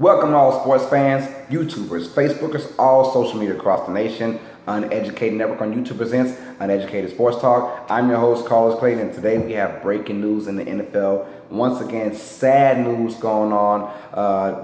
Welcome all sports fans, YouTubers, Facebookers, all social media across the nation. Uneducated Network on YouTube presents Uneducated Sports Talk. I'm your host, Carlos Clayton, and today we have breaking news in the NFL. Once again, sad news going on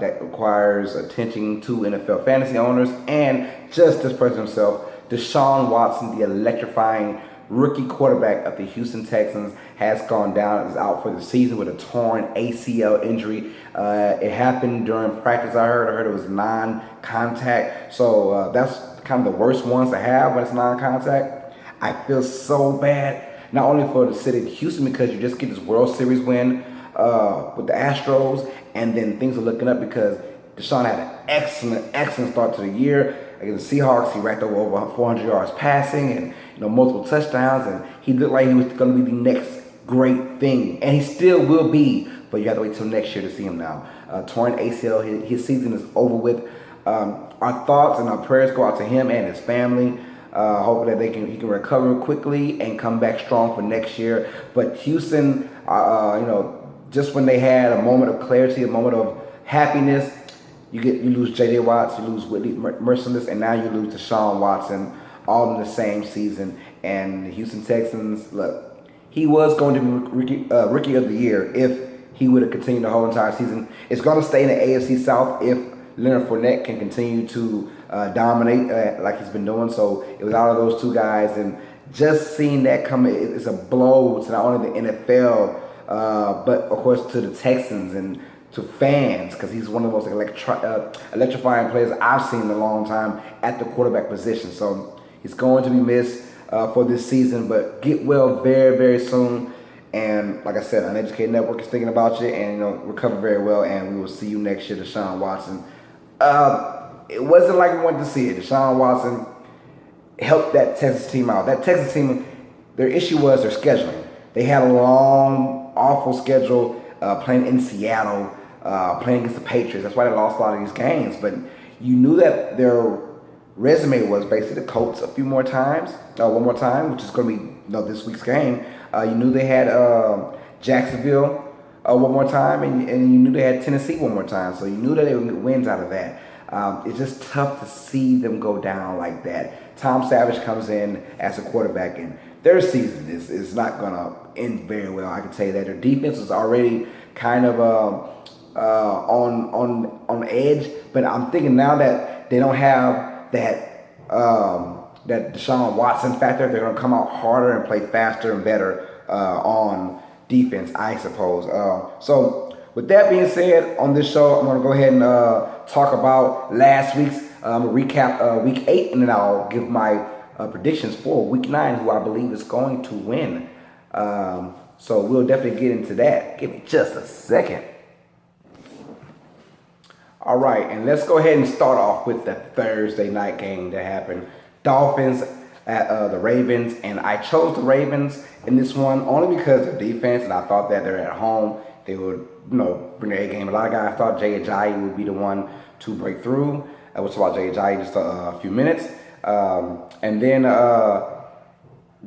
that requires attention to NFL fantasy owners and just this person himself. Deshaun Watson, the electrifying rookie quarterback of the Houston Texans, has gone down, is out for the season with a torn ACL injury. It happened during practice, I heard it was non-contact. So that's kind of the worst ones to have when it's non-contact. I feel so bad, not only for the city of Houston, because you just get this World Series win with the Astros, and then things are looking up because Deshaun had an excellent start to the year. Against the Seahawks, he racked over 400 yards passing and multiple touchdowns, and he looked like he was going to be the next great thing, and he still will be. But you have to wait till next year to see him now. Torn ACL, his season is over with. Our thoughts and our prayers go out to him and his family. Hoping that he can recover quickly and come back strong for next year. But Houston, just when they had a moment of clarity, a moment of happiness, you lose J.J. Watts, you lose Whitney Merciless, and now you lose Deshaun Watson, all in the same season. And the Houston Texans, look, he was going to be rookie of the year if he would have continued the whole entire season. It's going to stay in the AFC South if Leonard Fournette can continue to dominate like he's been doing. So it was out of those two guys, and just seeing that come, it's a blow to not only the NFL, but of course to the Texans and to fans, because he's one of the most electrifying players I've seen in a long time at the quarterback position. So he's going to be missed for this season, but get well very, very soon. And like I said, Uneducated Network is thinking about you, and recover very well. And we will see you next year, Deshaun Watson. It wasn't like we wanted to see it. Deshaun Watson helped that Texas team out. That Texas team, their issue was their scheduling. They had a long, awful schedule playing in Seattle, playing against the Patriots. That's why they lost a lot of these games. But you knew that their resume was basically the Colts one more time, which is going to be this week's game. You knew they had Jacksonville one more time, and you knew they had Tennessee one more time. So you knew that they would get wins out of that. It's just tough to see them go down like that. Tom Savage comes in as a quarterback, and their season is not going to end very well. I can tell you that. Their defense is already kind of on edge, but I'm thinking now that they don't have that Deshaun Watson factor, they're going to come out harder and play faster and better on defense, I suppose. So with that being said, on this show, I'm going to go ahead and talk about last week's recap Week 8, and then I'll give my predictions for Week 9, who I believe is going to win. So we'll definitely get into that. Give me just a second. All right, and let's go ahead and start off with the Thursday night game that happened. Dolphins at the Ravens, and I chose the Ravens in this one only because of defense, and I thought that they're at home. They would, bring their A game. A lot of guys thought Jay Ajayi would be the one to break through. I was about Jay Ajayi just a few minutes. And then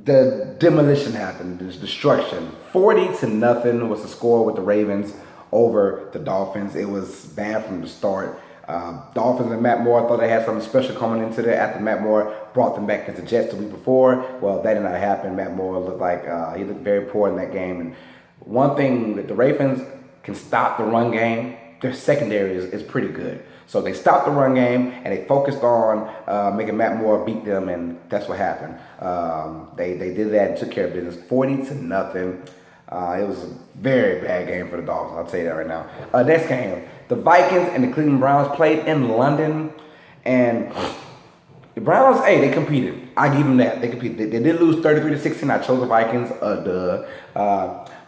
the demolition happened, the destruction. 40-0 was the score with the Ravens over the Dolphins. It was bad from the start. Dolphins and Matt Moore thought they had something special coming into there after Matt Moore brought them back into Jets the week before. Well, that did not happen. Matt Moore looked like he looked very poor in that game. And one thing that the Ravens can stop the run game, their secondary is pretty good. So they stopped the run game, and they focused on making Matt Moore beat them, and that's what happened. They did that and took care of business, 40-0. It was a very bad game for the Dolphins, I'll tell you that right now. Next game, the Vikings and the Cleveland Browns played in London, and the Browns, they competed. I give them that. They competed. They did lose 33-16. I chose the Vikings,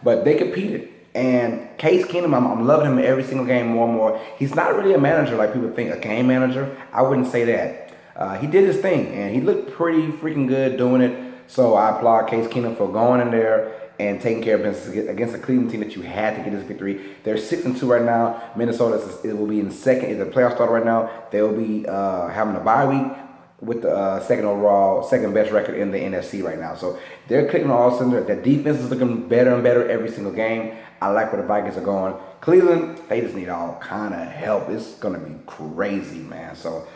but they competed. And Case Keenum, I'm loving him every single game more and more. He's not really a manager like people think, a game manager. I wouldn't say that. He did his thing, and he looked pretty freaking good doing it. So I applaud Case Keenum for going in there and taking care of business against a Cleveland team that you had to get this victory. They're 6-2 right now. Minnesota will be in second. It's a playoff starter right now. They will be having a bye week with the second best record in the NFC right now. So they're clicking on all cylinders. Their defense is looking better and better every single game. I like where the Vikings are going. Cleveland, they just need all kind of help. It's going to be crazy, man. So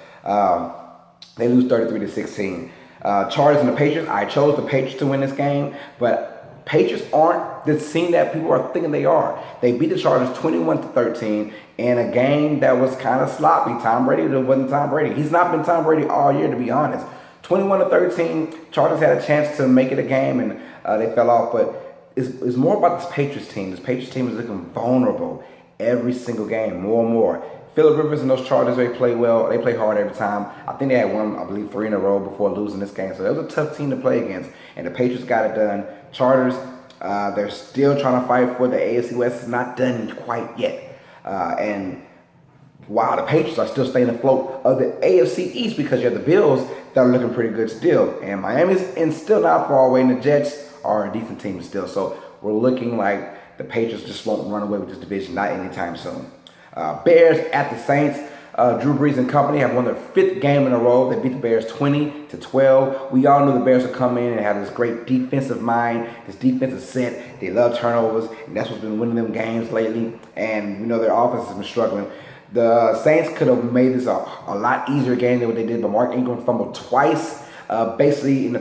they lose 33-16. Chargers and the Patriots. I chose the Patriots to win this game, but Patriots aren't the team that people are thinking they are. They beat the Chargers 21-13 in a game that was kind of sloppy. Tom Brady wasn't Tom Brady. He's not been Tom Brady all year, to be honest. 21-13. Chargers had a chance to make it a game, and they fell off. But it's more about this Patriots team. This Patriots team is looking vulnerable every single game, more and more. Phillip Rivers and those Chargers, they play well. They play hard every time. I think they had won, I believe, 3 in a row before losing this game. So it was a tough team to play against. And the Patriots got it done. Chargers, they're still trying to fight for the AFC West. It's not done quite yet. And wow, the Patriots are still staying afloat of the AFC East because you have the Bills that are looking pretty good still. And Miami's still not far away. And the Jets are a decent team still. So we're looking like the Patriots just won't run away with this division, not anytime soon. Bears at the Saints. Drew Brees and company have won their 5th game in a row. They beat the Bears 20-12. We all knew the Bears would come in and have this great defensive mind, this defensive set. They love turnovers, and that's what's been winning them games lately. And we know their offense has been struggling. The Saints could have made this a lot easier game than what they did, but Mark Ingram fumbled twice, basically on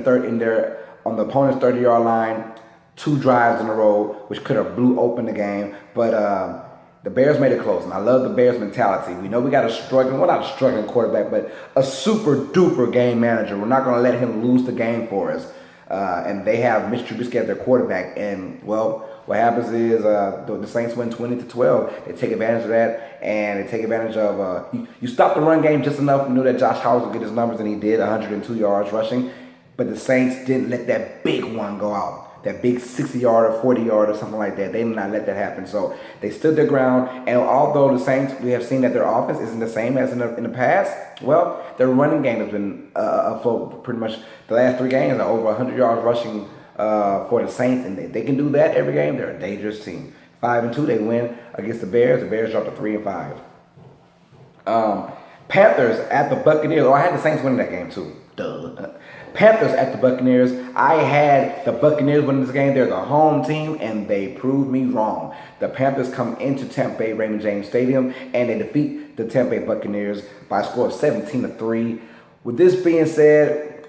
the opponent's 30-yard line, 2 drives in a row, which could have blew open the game. But the Bears made it close, and I love the Bears mentality. We know we got not a struggling quarterback, but a super duper game manager. We're not going to let him lose the game for us. And they have Mitch Trubisky as their quarterback. And, well, what happens is the Saints win 20-12. They take advantage of that, and they take advantage of you stop the run game just enough. We knew that Josh Howard would get his numbers, and he did, 102 yards rushing. But the Saints didn't let that big one go out. That big 60-yard or 40-yard or something like that. They did not let that happen. So they stood their ground. And although the Saints, we have seen that their offense isn't the same as in the past, well, their running game has been afloat pretty much the last 3 games. Are over 100 yards rushing for the Saints. And they can do that every game. They're a dangerous team. 5-2, they win against the Bears. The Bears dropped to 3-5. Panthers at the Buccaneers. Oh, I had the Saints winning that game too. Duh. Panthers at the Buccaneers. I had the Buccaneers winning this game. They're the home team, and they proved me wrong. The Panthers come into Tampa Bay Raymond James Stadium, and they defeat the Tampa Bay Buccaneers by a score of 17-3. With this being said,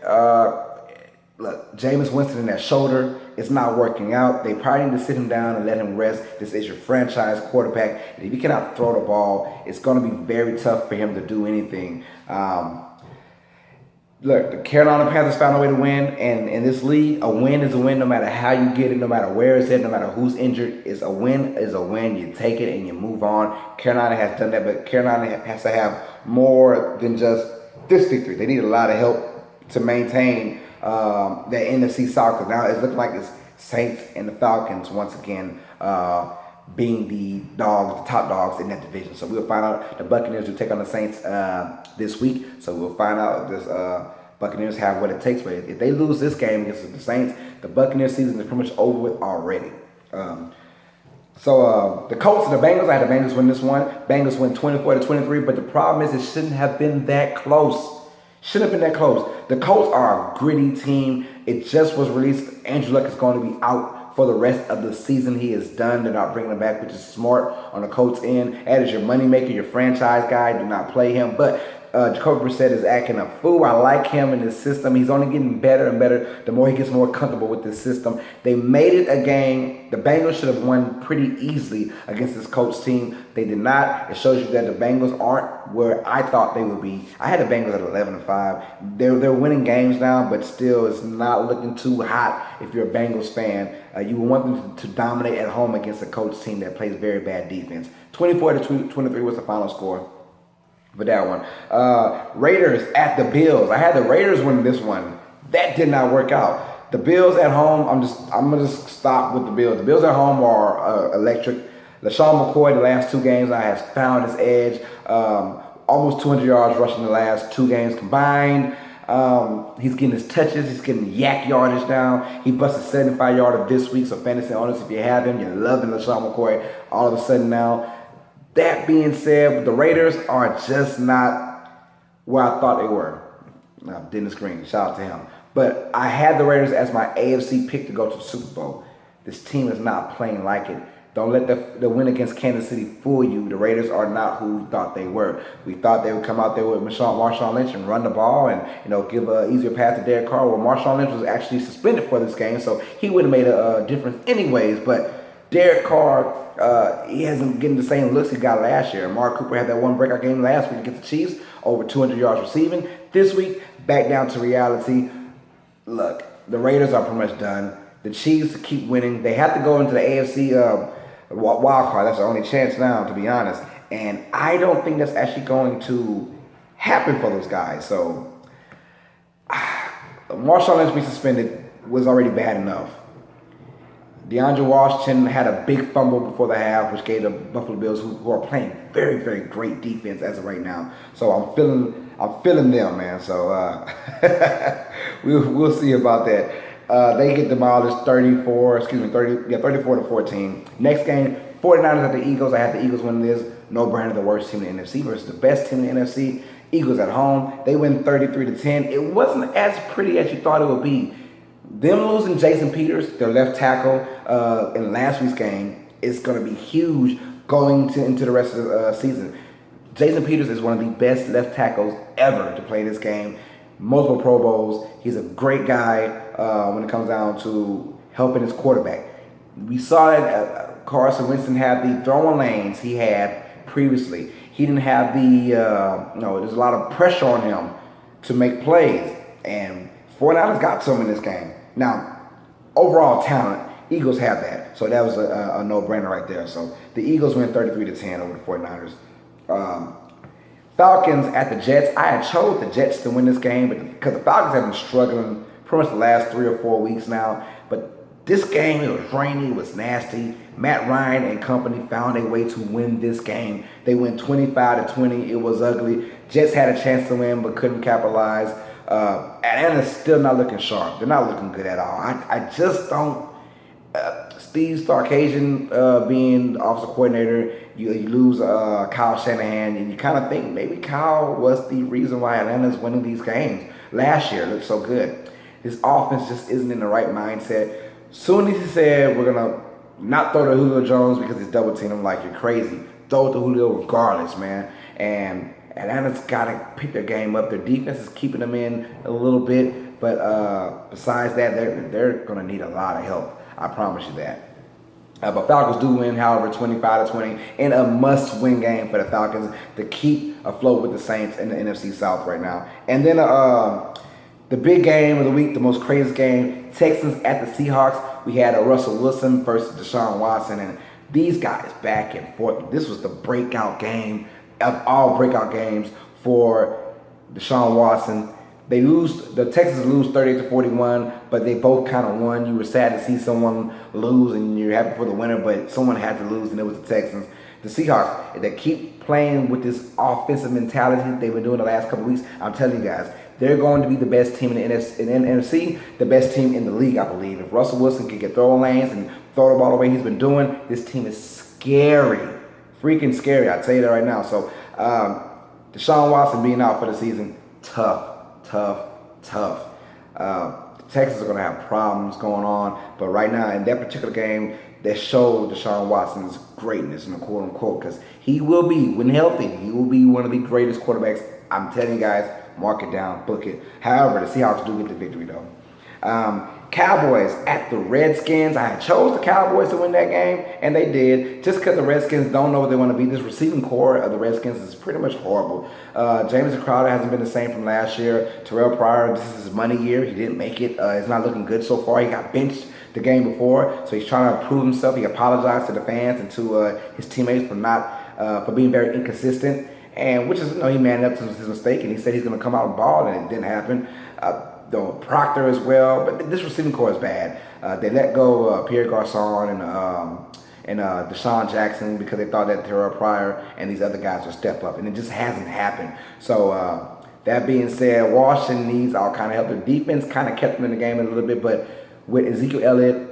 look, Jameis Winston in that shoulder, it's not working out. They probably need to sit him down and let him rest. This is your franchise quarterback. And if you cannot throw the ball, it's going to be very tough for him to do anything. Look, the Carolina Panthers found a way to win, and in this league, a win is a win no matter how you get it, no matter where it's at, no matter who's injured. A win is a win. You take it and you move on. Carolina has done that, but Carolina has to have more than just this victory. They need a lot of help to maintain that NFC South, because now it's looking like it's Saints and the Falcons once again being the top dogs in that division. So we'll find out. The Buccaneers will take on the Saints this week. So we'll find out if this Buccaneers have what it takes. But if they lose this game against the Saints, the Buccaneers season is pretty much over with already. So the Colts and the Bengals, I had the Bengals win this one. Bengals win 24-23, but the problem is it shouldn't have been that close. Shouldn't have been that close. The Colts are a gritty team. It just was released. Andrew Luck is going to be out for the rest of the season. He is done. They're not bringing him back, which is smart on the Colts end. That is your moneymaker, your franchise guy. Do not play him. But Jacoby Brissett is acting a fool. I like him in this system. He's only getting better and better the more he gets more comfortable with this system. They made it a game. The Bengals should have won pretty easily against this Colts team. They did not. It shows you that the Bengals aren't where I thought they would be. I had the Bengals at 11-5. They're winning games now, but still it's not looking too hot if you're a Bengals fan. You want them to dominate at home against a Colts team that plays very bad defense. 24-23 was the final score for that one. Raiders at the Bills. I had the Raiders winning this one. That did not work out. The Bills at home, I'm gonna just stop with the Bills. The Bills at home are electric. LaShawn McCoy, the last 2 games, has found his edge. Almost 200 yards rushing the last 2 games combined. He's getting his touches. He's getting yak yardage now. He busted 75-yarder this week. So fantasy owners, if you have him, you're loving LaShawn McCoy all of a sudden now. That being said, the Raiders are just not where I thought they were. Now, Dennis Green, shout out to him. But I had the Raiders as my AFC pick to go to the Super Bowl. This team is not playing like it. Don't let the win against Kansas City fool you. The Raiders are not who we thought they were. We thought they would come out there with Marshawn Lynch and run the ball and give an easier pass to Derek Carr. Well, Marshawn Lynch was actually suspended for this game, so he would have made a difference anyways. But Derek Carr, he hasn't getting the same looks he got last year. Amari Cooper had that one breakout game last week against the Chiefs, over 200 yards receiving. This week, back down to reality. Look, the Raiders are pretty much done. The Chiefs keep winning. They have to go into the AFC wild card. That's the only chance now, to be honest. And I don't think that's actually going to happen for those guys. So, Marshawn Lynch being suspended was already bad enough. DeAndre Washington had a big fumble before the half, which gave the Buffalo Bills, who are playing very, very great defense as of right now. So I'm feeling them, man. So we'll see about that. They get demolished 34 to 14. Next game, 49ers at the Eagles. I had the Eagles winning this. No brainer, the worst team in the NFC versus the best team in the NFC. Eagles at home. They win 33 to 10. It wasn't as pretty as you thought it would be. Them losing Jason Peters, their left tackle, in last week's game, is going to be huge going into the rest of the season. Jason Peters is one of the best left tackles ever to play this game. Multiple Pro Bowls. He's a great guy when it comes down to helping his quarterback. We saw that Carson Winston had the throwing lanes he had previously. He didn't have there's a lot of pressure on him to make plays. And 49ers got to him in this game. Now, overall talent, Eagles have that. So that was a no-brainer right there. So the Eagles win 33 to 10 over the 49ers. Falcons at the Jets. I had chose the Jets to win this game because the Falcons have been struggling pretty much the last 3 or 4 weeks now. But this game, it was rainy, it was nasty. Matt Ryan and company found a way to win this game. They went 25 to 20. It was ugly. Jets had a chance to win but couldn't capitalize. Atlanta's still not looking sharp. They're not looking good at all. I just don't. Steve Sarkisian being the offensive coordinator, you lose Kyle Shanahan, and you kind of think maybe Kyle was the reason why Atlanta's winning these games. Last year it looked so good. His offense just isn't in the right mindset. Soon as he said, we're going to not throw to Julio Jones because he's double teaming him, like, you're crazy. Throw it to Julio regardless, man. And Atlanta's got to pick their game up. Their defense is keeping them in a little bit. But besides that, they're going to need a lot of help. I promise you that. But Falcons do win, however, 25 to 20 in a must-win game for the Falcons to keep afloat with the Saints in the NFC South right now. And then the big game of the week, the most craziest game, Texans at the Seahawks. We had a Russell Wilson versus Deshaun Watson, and these guys back and forth. This was the breakout game of all breakout games for Deshaun Watson. The Texans lose 30 to 41, but they both kind of won. You were sad to see someone lose, and you're happy for the winner, but someone had to lose, and it was the Texans. The Seahawks, they keep playing with this offensive mentality they've been doing the last couple of weeks. I'm telling you guys, they're going to be the best team in the NFC, the best team in the league, I believe. If Russell Wilson can get throwing lanes and throw the ball the way he's been doing, this team is scary. Freaking scary, I'll tell you that right now. So, Deshaun Watson being out for the season, tough. Texans are going to have problems going on, but right now in that particular game, they showed Deshaun Watson's greatness, quote unquote, because he will be, when healthy, he will be one of the greatest quarterbacks. I'm telling you guys, mark it down, book it. However, the Seahawks do get the victory though. Cowboys at the Redskins. I had chose the Cowboys to win that game, and they did. Just because the Redskins don't know what they want to be. This receiving core of the Redskins is pretty much horrible. Jamison Crowder hasn't been the same from last year. Terrell Pryor, this is his money year. He didn't make it. It's not looking good so far. He got benched the game before, so he's trying to prove himself. He apologized to the fans and to his teammates for being very inconsistent, and which is, he manned up to his mistake, and he said he's going to come out and ball, and it didn't happen. Proctor as well, but this receiving core is bad. They let go Pierre Garçon and Deshaun Jackson because they thought that Terrell Pryor and these other guys would step up, and it just hasn't happened. So that being said, Washington needs all kind of help. Their defense kind of kept them in the game a little bit, but with Ezekiel Elliott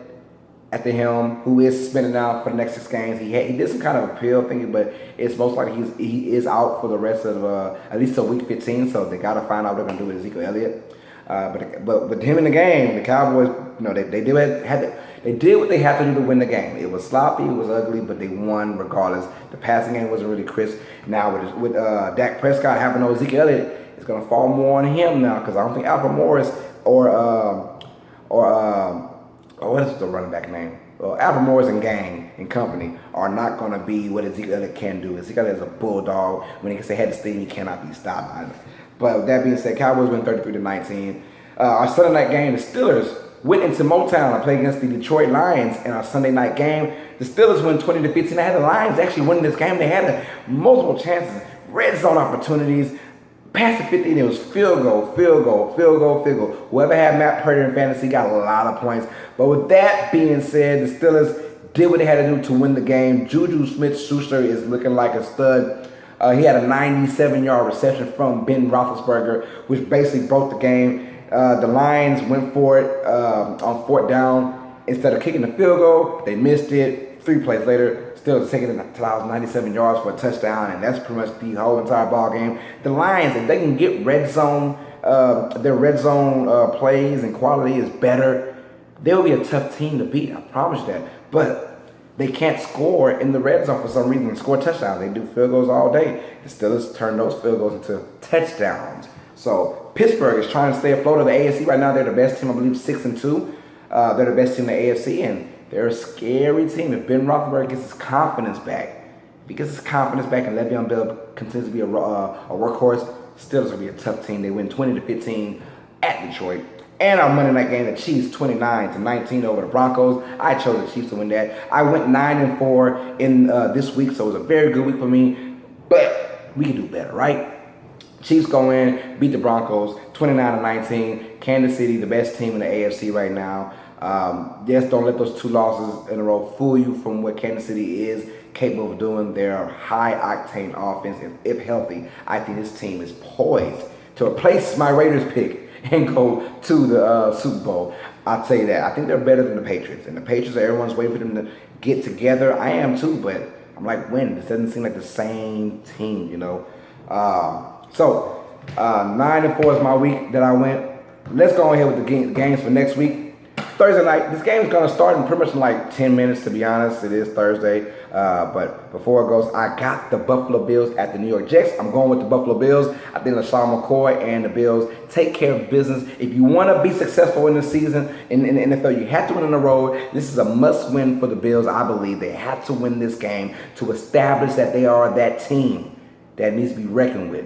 at the helm, who is suspended now for the next 6 games, he did some kind of appeal thingy, but it's most likely he is out for the rest of at least till week 15. So they got to find out what they're gonna do with Ezekiel Elliott. But with him in the game, the Cowboys, they did had They did what they had to do to win the game. It was sloppy, it was ugly, but they won regardless. The passing game wasn't really crisp. Now with Dak Prescott having no Ezekiel Elliott, it's going to fall more on him now because I don't think Alfred Morris or what is the running back name? Alfred Morris and gang and company are not going to be what Ezekiel Elliott can do. Ezekiel Elliott is a bulldog. When he gets ahead of steam, he cannot be stopped by it. But with that being said, Cowboys win 33-19. Our Sunday night game, the Steelers went into Motown and played against the Detroit Lions in our Sunday night game. The Steelers win 20-15. They had the Lions actually winning this game. They had multiple chances, red zone opportunities. Past the 50, and it was field goal. Whoever had Matt Prater in fantasy got a lot of points. But with that being said, the Steelers did what they had to do to win the game. Juju Smith-Schuster is looking like a stud. He had a 97-yard reception from Ben Roethlisberger, which basically broke the game. The Lions went for it on fourth down. Instead of kicking the field goal, they missed it. 3 plays later, Steelers taking it to 97 yards for a touchdown, and that's pretty much the whole entire ball game. The Lions, if they can get red zone, their red zone plays and quality is better, they'll be a tough team to beat. I promise you that. But they can't score in the red zone for some reason and score touchdowns. They do field goals all day. The Steelers turn those field goals into touchdowns. So Pittsburgh is trying to stay afloat of the AFC right now. They're the best team, I believe, 6-2. They're the best team in the AFC, and they're a scary team. If Ben Roethlisberger gets his confidence back, and Le'Veon Bell continues to be a workhorse, Steelers will be a tough team. They win 20-15 at Detroit. And our Monday night game, the Chiefs 29-19 over the Broncos. I chose the Chiefs to win that. I went 9-4 in this week, so it was a very good week for me. But we can do better, right? Chiefs go in, beat the Broncos 29-19. Kansas City, the best team in the AFC right now. Yes, don't let those 2 losses in a row fool you from what Kansas City is capable of doing. Their high-octane offense, if healthy, I think this team is poised to replace my Raiders pick and go to the Super Bowl. I'll tell you that. I think they're better than the Patriots. And the Patriots, everyone's waiting for them to get together. I am too, but I'm like, when? This doesn't seem like the same team, you know. 9-4 is my week that I went. Let's go ahead with the games for next week. Thursday night, this game is going to start in pretty much in like 10 minutes, to be honest. It is Thursday. But before it goes, I got the Buffalo Bills at the New York Jets. I'm going with the Buffalo Bills. I think LaShawn McCoy and the Bills take care of business. If you want to be successful in the season, in the NFL, you have to win on the road. This is a must-win for the Bills, I believe. They have to win this game to establish that they are that team that needs to be reckoned with.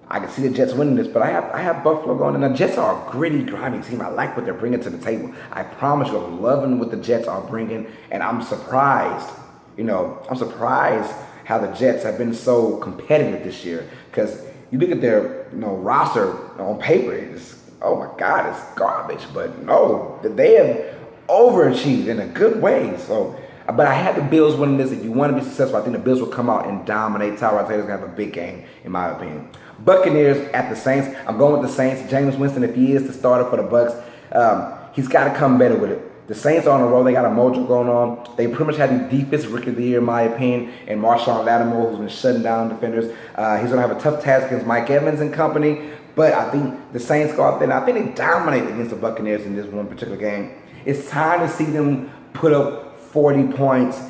I can see the Jets winning this, but I have Buffalo going. And the Jets are a gritty, grimy team. I like what they're bringing to the table. I promise you, I'm loving what the Jets are bringing, and I'm surprised. I'm surprised how the Jets have been so competitive this year. Because you look at their roster on paper, it's, oh my God, it's garbage. But no, they have overachieved in a good way. So, but I had the Bills winning this. If you want to be successful, I think the Bills will come out and dominate. Tyrod Taylor's going to have a big game, in my opinion. Buccaneers at the Saints. I'm going with the Saints. Jameis Winston, if he is the starter for the Bucs, he's got to come better with it. The Saints are on the road. They got a mojo going on. They pretty much had the defensive rookie of the year, in my opinion, and Marshawn Lattimore, who's been shutting down defenders. He's going to have a tough task against Mike Evans and company. But I think the Saints go out there, and I think they dominate against the Buccaneers in this one particular game. It's time to see them put up 40 points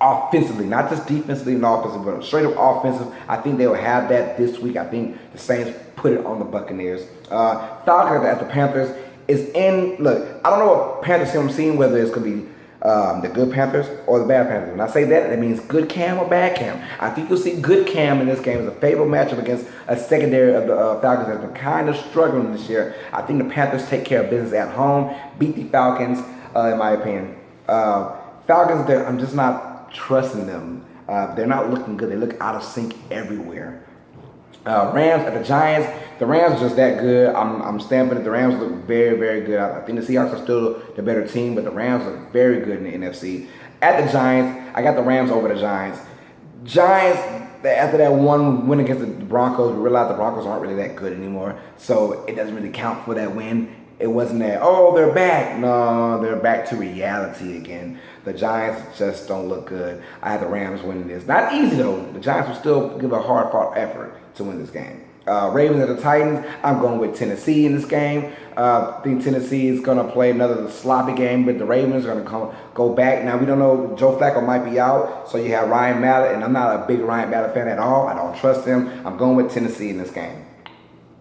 offensively, not just defensively and offensively, but straight up offensive. I think they will have that this week. I think the Saints put it on the Buccaneers. Falcons at the Panthers is in. Look, I don't know what Panthers team I'm seeing, whether it's going to be the good Panthers or the bad Panthers. When I say that, that means good Cam or bad Cam. I think you'll see good Cam in this game. It's a favorable matchup against a secondary of the Falcons that's been kind of struggling this year. I think the Panthers take care of business at home, beat the Falcons, in my opinion. Falcons, I'm just not trusting them. They're not looking good. They look out of sync everywhere. Rams at the Giants. The Rams are just that good. I'm stamping it. The Rams look very, very good. I think the Seahawks are still the better team, but the Rams look very good in the NFC. At the Giants, I got the Rams over the Giants. Giants, after that one win against the Broncos, we realized the Broncos aren't really that good anymore, so it doesn't really count for that win. It wasn't that, oh, they're back. No, they're back to reality again. The Giants just don't look good. I had the Rams winning this. Not easy, though. The Giants will still give a hard-fought effort to win this game. Ravens at the Titans. I'm going with Tennessee in this game. I think Tennessee is going to play another sloppy game, but the Ravens are going to go back. Now, we don't know. Joe Flacco might be out, so you have Ryan Mallett, and I'm not a big Ryan Mallett fan at all. I don't trust him. I'm going with Tennessee in this game.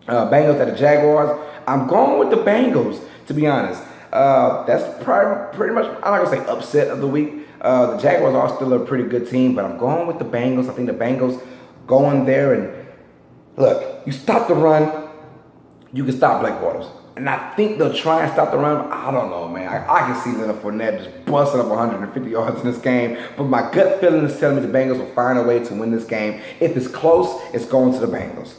Bengals at the Jaguars. I'm going with the Bengals, to be honest. That's pretty much, I'm not going to say upset of the week. The Jaguars are still a pretty good team, but I'm going with the Bengals. I think the Bengals go in there and, look, you stop the run, you can stop Blake Bortles. And I think they'll try and stop the run. I don't know, man. I can see Leonard Fournette just busting up 150 yards in this game. But my gut feeling is telling me the Bengals will find a way to win this game. If it's close, it's going to the Bengals.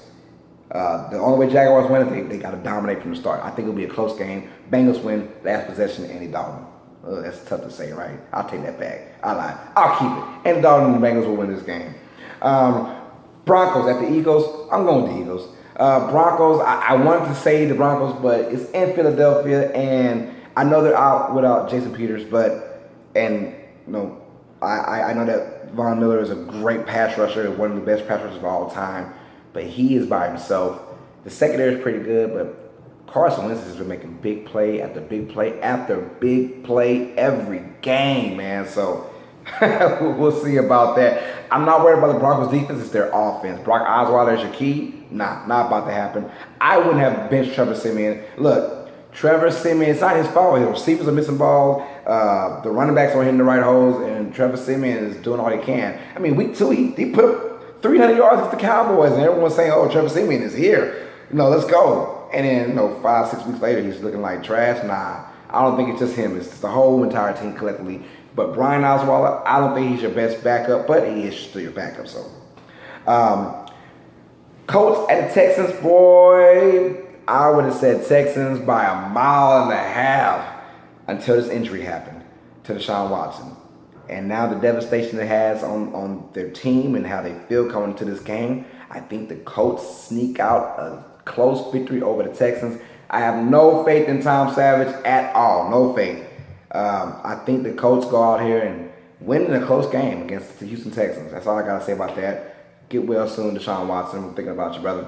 The only way Jaguars win, they got to dominate from the start. I think it'll be a close game. Bengals win, last possession, Andy Dalton. That's tough to say, right? I'll take that back. I lied. I'll keep it. Andy Dalton and the Bengals will win this game. Broncos at the Eagles. I'm going with the Eagles. Broncos, I wanted to say the Broncos, but it's in Philadelphia, and I know they're out without Jason Peters, I know that Von Miller is a great pass rusher, one of the best pass rushers of all time, but he is by himself. The secondary is pretty good, but Carson Wentz has been making big play after big play after big play every game, man. So we'll see about that. I'm not worried about the Broncos defense. It's their offense. Brock Osweiler is your key. Nah, not about to happen. I wouldn't have benched Trevor Siemian. Look, Trevor Siemian, it's not his fault. The receivers are missing balls. The running backs are hitting the right holes, and Trevor Siemian is doing all he can. I mean, week 2, he put up 300 yards against the Cowboys, and everyone's saying, oh, Trevor Siemian is here. Let's go. And then, 5-6 weeks later, he's looking like trash. Nah, I don't think it's just him. It's the whole entire team collectively. But Brian Osweiler, I don't think he's your best backup, but he is still your backup. So, Colts at the Texans, boy, I would have said Texans by 1.5 miles until this injury happened to Deshaun Watson. And now the devastation it has on their team and how they feel coming to this game, I think the Colts sneak out a close victory over the Texans. I have no faith in Tom Savage at all, no faith. I think the Colts go out here and win in a close game against the Houston Texans. That's all I got to say about that. Get well soon, Deshaun Watson. I'm thinking about you, brother.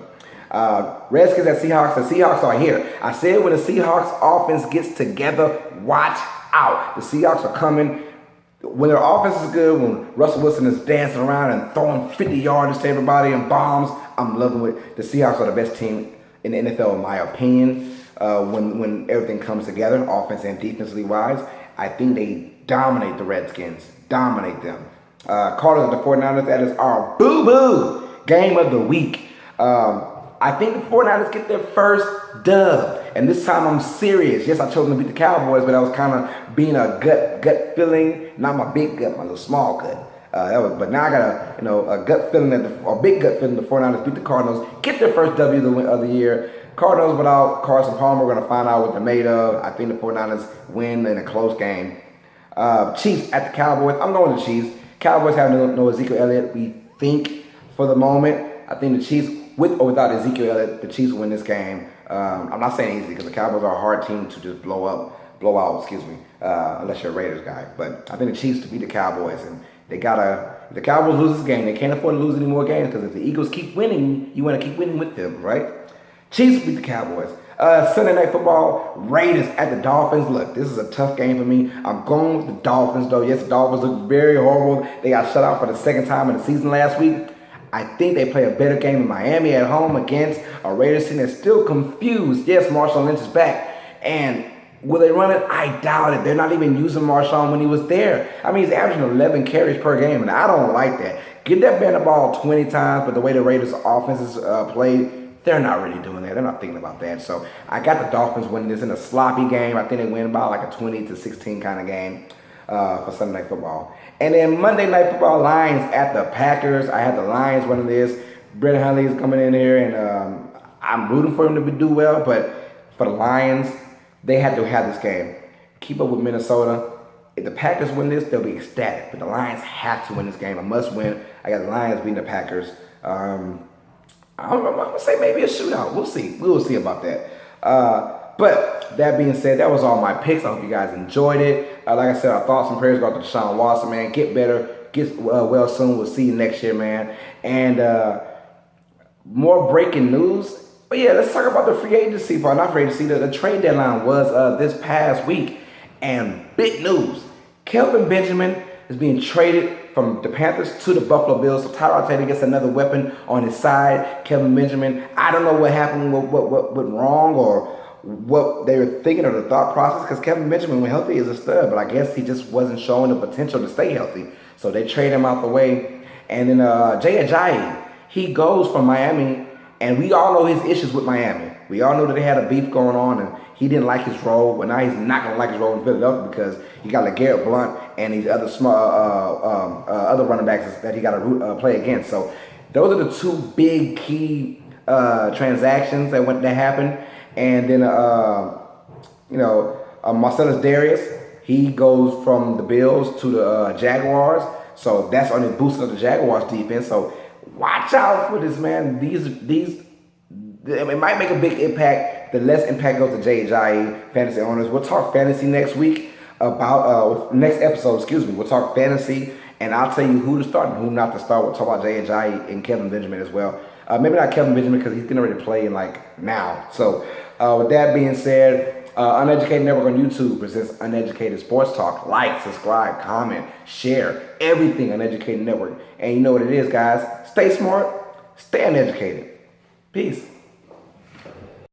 Redskins at Seahawks. The Seahawks are here. I said when the Seahawks offense gets together, watch out. The Seahawks are coming. When their offense is good, when Russell Wilson is dancing around and throwing 50 yards to everybody and bombs, I'm loving it. The Seahawks are the best team in the NFL, in my opinion. When everything comes together, offense and defensively wise, I think they dominate the Redskins. Dominate them. Cardinals at the 49ers, that is our boo-boo game of the week. I think the 49ers get their first dub. And this time I'm serious. Yes, I chose them to beat the Cowboys, but I was kind of being a gut feeling. Not my big gut, my little small gut. But now I got a gut feeling a big gut feeling the 49ers beat the Cardinals, get their first W of the year. Cardinals without Carson Palmer, we're going to find out what they're made of. I think the 49ers win in a close game. Chiefs at the Cowboys. I'm going with the Chiefs. Cowboys have no Ezekiel Elliott, we think, for the moment. I think the Chiefs, with or without Ezekiel Elliott, the Chiefs win this game. I'm not saying easy because the Cowboys are a hard team to just blow out, unless you're a Raiders guy. But I think the Chiefs to beat the Cowboys, and if the Cowboys lose this game, they can't afford to lose any more games because if the Eagles keep winning, you want to keep winning with them, right? Chiefs beat the Cowboys. Sunday Night Football, Raiders at the Dolphins. Look, this is a tough game for me. I'm going with the Dolphins, though. Yes, the Dolphins look very horrible. They got shut out for the second time in the season last week. I think they play a better game in Miami at home against a Raiders team that's still confused. Yes, Marshawn Lynch is back. And will they run it? I doubt it. They're not even using Marshawn when he was there. I mean, he's averaging 11 carries per game, and I don't like that. Give that man the ball 20 times, but the way the Raiders' offense is played, they're not really doing that. They're not thinking about that. So I got the Dolphins winning this in a sloppy game. I think they win by like a 20-16 kind of game for Sunday Night Football. And then Monday Night Football, Lions at the Packers. I had the Lions winning this. Brett Hundley is coming in here, and I'm rooting for him to do well. But for the Lions, they had to have this game. Keep up with Minnesota. If the Packers win this, they'll be ecstatic. But the Lions have to win this game. A must win. I got the Lions beating the Packers. I'm going to say maybe a shootout. We'll see. We will see about that. But that being said, that was all my picks. I hope you guys enjoyed it. Like I said, our thoughts and prayers go out to Deshaun Watson, man. Get better. Get well soon. We'll see you next year, man. And more breaking news. But yeah, let's talk about the free agency. Not free agency, the trade deadline was this past week. And big news. Kelvin Benjamin is being traded from the Panthers to the Buffalo Bills. So Tyrod Taylor gets another weapon on his side. Kelvin Benjamin, I don't know what happened, what went wrong, or what they were thinking or the thought process, because Kelvin Benjamin, when healthy, is a stud, but I guess he just wasn't showing the potential to stay healthy. So they trade him out the way. And then Jay Ajayi, he goes from Miami, and we all know his issues with Miami. We all know that they had a beef going on, and he didn't like his role. But now he's not going to like his role in Philadelphia because he got LeGarrette Blount and these other other running backs that he got to play against. So those are the two big key transactions that happened. And then Marcellus Darius, he goes from the Bills to the Jaguars. So that's only boosting the Jaguars defense. So watch out for this, man. It might make a big impact. The less impact goes to Jay fantasy owners. We'll talk fantasy next week next episode, we'll talk fantasy, and I'll tell you who to start and who not to start. We'll talk about Jay and Kelvin Benjamin as well. Maybe not Kelvin Benjamin because he's getting ready to play now. So with that being said, Uneducated Network on YouTube presents Uneducated Sports Talk. Like, subscribe, comment, share, everything Uneducated Network. And you know what it is, guys. Stay smart, stay uneducated. Peace.